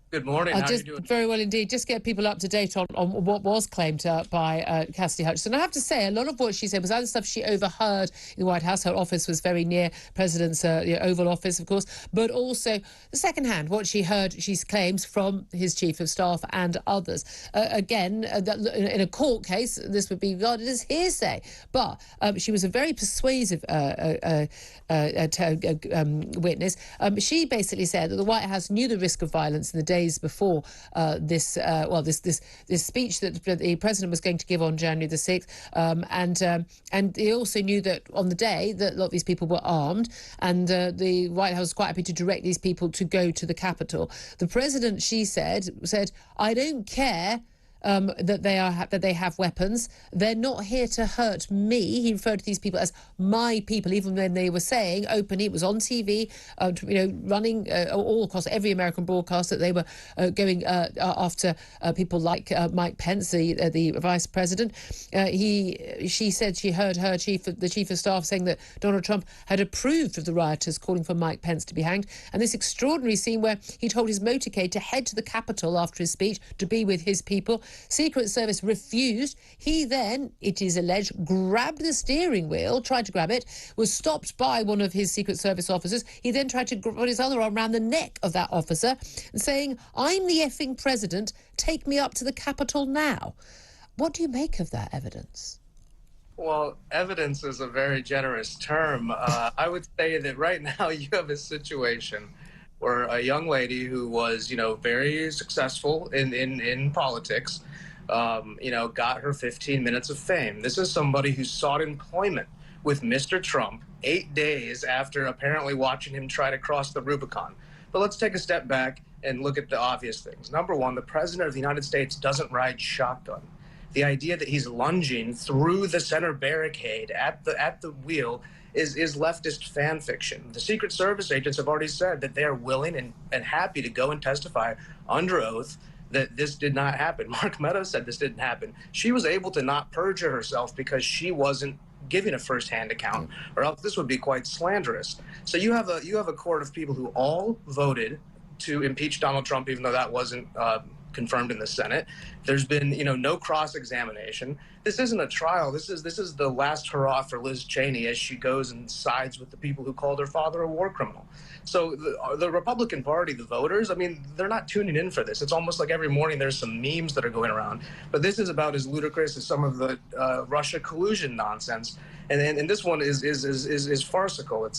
Good morning. How are you Just doing? very well indeed. Just get people up to date on what was claimed by Cassidy Hutchinson. I have to say, a lot of what she said was either stuff she overheard in the White House. Her office was very near President's Oval Office, of course, but also the second hand, what she heard, she claims, from his chief of staff and others. Again, in a court case, this would be regarded as hearsay. But she was a very persuasive witness. She basically said that the White House knew the risk of violence in the days before this speech that the president was going to give on January the 6th, and he also knew that on the day that a lot of these people were armed, and the White House was quite happy to direct these people to go to the Capitol. The president, she said, I don't care that they have weapons. They're not here to hurt me. He referred to these people as my people, even when they were saying openly, it was on TV, running all across every American broadcast, that they were going after people like Mike Pence, the vice president. She said she heard the chief of staff saying that Donald Trump had approved of the rioters calling for Mike Pence to be hanged. And this extraordinary scene where he told his motorcade to head to the Capitol after his speech to be with his people. Secret Service refused. He then, it is alleged, grabbed the steering wheel, tried to grab it, was stopped by one of his Secret Service officers. He then tried to put his other arm around the neck of that officer, saying, I'm the effing president, take me up to the Capitol now. What do you make of that evidence? Well, evidence is a very generous term. I would say that right now you have a situation where a young lady who was, very successful in politics, got her 15 minutes of fame. This is somebody who sought employment with Mr. Trump 8 days after apparently watching him try to cross the Rubicon. But let's take a step back and look at the obvious things. Number one, the president of the United States doesn't ride shotgun. The idea that he's lunging through the center barricade at the wheel is leftist fan fiction. The Secret Service agents have already said that they are willing and happy to go and testify under oath that this did not happen. Mark Meadows said this didn't happen. She was able to not perjure herself because she wasn't giving a first-hand account, or else this would be quite slanderous. So you have a court of people who all voted to impeach Donald Trump, even though that wasn't confirmed in the Senate. There's been, no cross-examination. This isn't a trial. This is the last hurrah for Liz Cheney as she goes and sides with the people who called her father a war criminal. So the Republican Party, the voters, they're not tuning in for this. It's almost like every morning there's some memes that are going around. But this is about as ludicrous as some of the Russia collusion nonsense. And this one is farcical.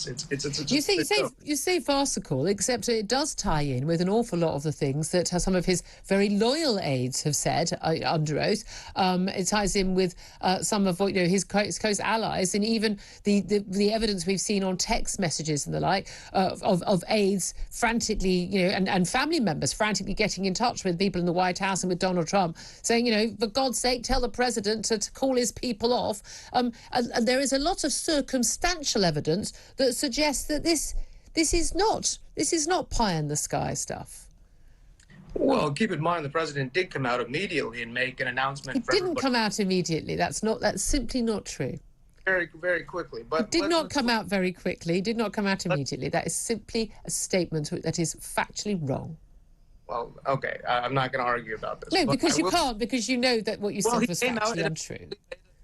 You say farcical, except it does tie in with an awful lot of the things that some of his very loyal aides have said under oath. It ties in with some of what his close allies, and even the evidence we've seen on text messages and the like of aides frantically, and family members frantically getting in touch with people in the White House and with Donald Trump, saying, for God's sake, tell the president to call his people off. And there is a lot of circumstantial evidence that suggests that this is not pie in the sky stuff. Well, keep in mind the president did come out immediately and make an announcement. He didn't come out immediately. That's simply not true. Very, very quickly. But it did not come out very quickly. It did not come out immediately. That is simply a statement that is factually wrong. Well, okay, I'm not going to argue about this. No, because you can't, because you know that what you said was factually untrue.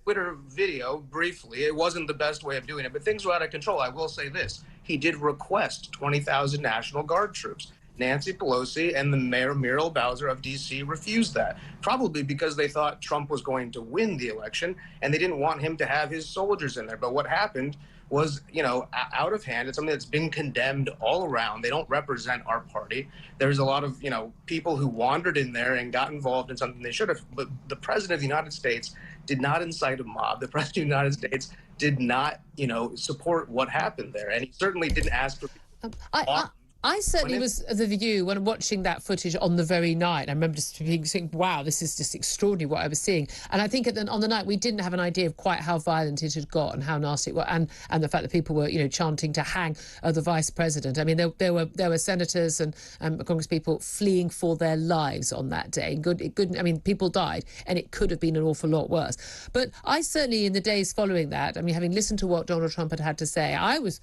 Twitter video briefly. It wasn't the best way of doing it, but things were out of control. I will say this. He did request 20,000 National Guard troops. Nancy Pelosi and the Mayor Muriel Bowser of D.C. refused that, probably because they thought Trump was going to win the election and they didn't want him to have his soldiers in there. But what happened was, out of hand. It's something that's been condemned all around. They don't represent our party. There's a lot of, people who wandered in there and got involved in something they should have. But the president of the United States did not incite a mob. The president of the United States did not, support what happened there. And he certainly didn't ask for people. I certainly was of the view when watching that footage on the very night. I remember just thinking, wow, this is just extraordinary what I was seeing. And I think on the night we didn't have an idea of quite how violent it had got and how nasty it was, and the fact that people were, chanting to hang the vice president. There were senators and congresspeople fleeing for their lives on that day. People died, and it could have been an awful lot worse. But I certainly, in the days following that, having listened to what Donald Trump had to say, I was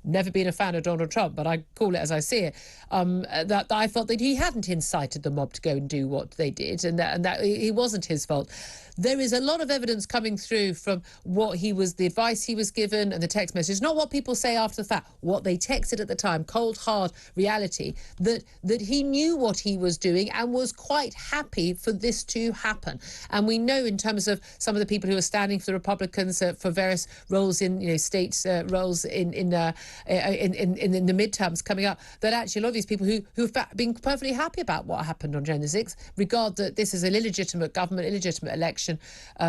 never been a fan of Donald Trump, but I call it as I see it, that I felt that he hadn't incited the mob to go and do what they did, and that it wasn't his fault. There is a lot of evidence coming through from the advice he was given and the text message, not what people say after the fact, what they texted at the time, cold, hard reality, that he knew what he was doing and was quite happy for this to happen. And we know in terms of some of the people who are standing for the Republicans for various roles in, state roles in the midterms coming up, that actually a lot of these people who've been perfectly happy about what happened on January the 6th regard that this is an illegitimate government, illegitimate election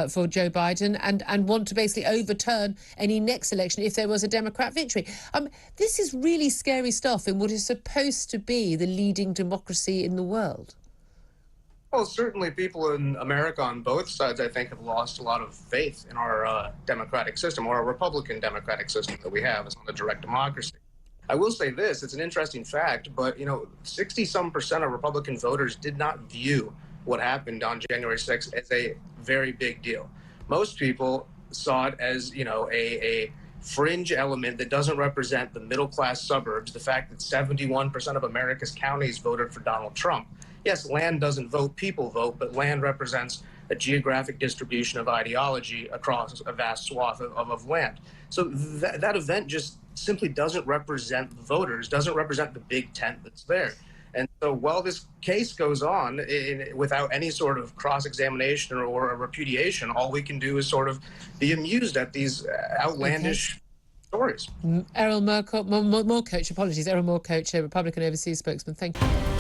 for Joe Biden, and want to basically overturn any next election if there was a Democrat victory. This is really scary stuff in what is supposed to be the leading democracy in the world. Well, certainly people in America on both sides, I think, have lost a lot of faith in our democratic system, or our Republican democratic system that we have as on the direct democracy. I will say this, it's an interesting fact, but 60-some% of Republican voters did not view what happened on January 6th as a very big deal. Most people saw it as, a fringe element that doesn't represent the middle-class suburbs, the fact that 71% of America's counties voted for Donald Trump. Yes, land doesn't vote, people vote, but land represents a geographic distribution of ideology across a vast swath of land. So that event just simply doesn't represent the voters, doesn't represent the big tent that's there. And so while this case goes on without any sort of cross-examination or a repudiation, all we can do is sort of be amused at these outlandish stories. Erol Morkoc, apologies, Erol Morkoc, a Republican overseas spokesman. Thank you.